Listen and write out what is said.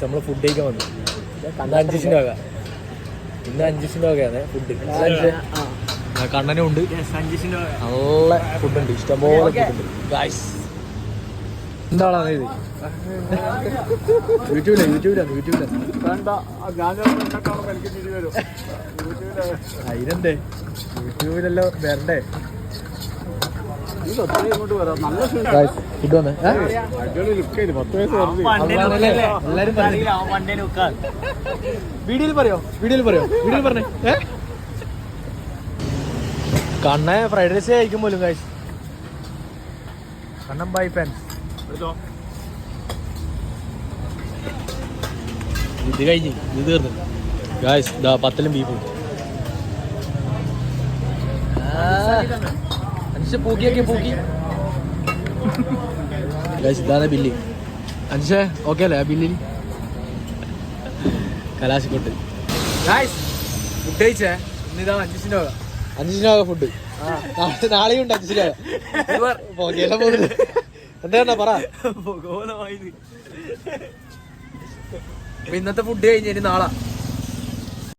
നമ്മള് ഫുഡ് കഴിക്കാൻ വന്നു. ഇന്ന് 5 വകയാണ് ഫുഡ്. കണ്ണനും ഉണ്ട്, നല്ല ഫുഡുണ്ട്, ഇഷ്ടംപോലെ ഫുഡുണ്ട് ഗായ്സ്. എന്താണ് ഇത്? യൂട്യൂബിലാണ് അതിനെന്തേ യൂട്യൂബിലെല്ലാം വരണ്ടേ? ഫുഡ് വന്നേ എല്ലാരും വീഡിയോയിൽ പറഞ്ഞേ. കണ്ണ ഫ്രൈഡ് റൈസ് കഴിക്കും പോലും ഗായ്സ്. Kannan bye friends. ഇത് കഴിഞ്ഞ് ഇത് തീർന്നു ഗായ്സ്. ഇതാ 10 ബീഫും പൂക്കി ഗായ്സ്. ഇതാണ് ബില്ല്. അഞ്ചേ ഓക്കെ അല്ലേ ആ ബില്ലിന്? കലാശക്കൊട്ട് ഗായ്സ്. ഫുഡ് കഴിച്ചേ ഇന്നിതാ 5 വക ഫുഡ്. നാളെയും ഉണ്ട് 5 വക. പോകുന്നത് എന്താ പറ. ഇന്നത്തെ ഫുഡ് കഴിഞ്ഞ് നാളെ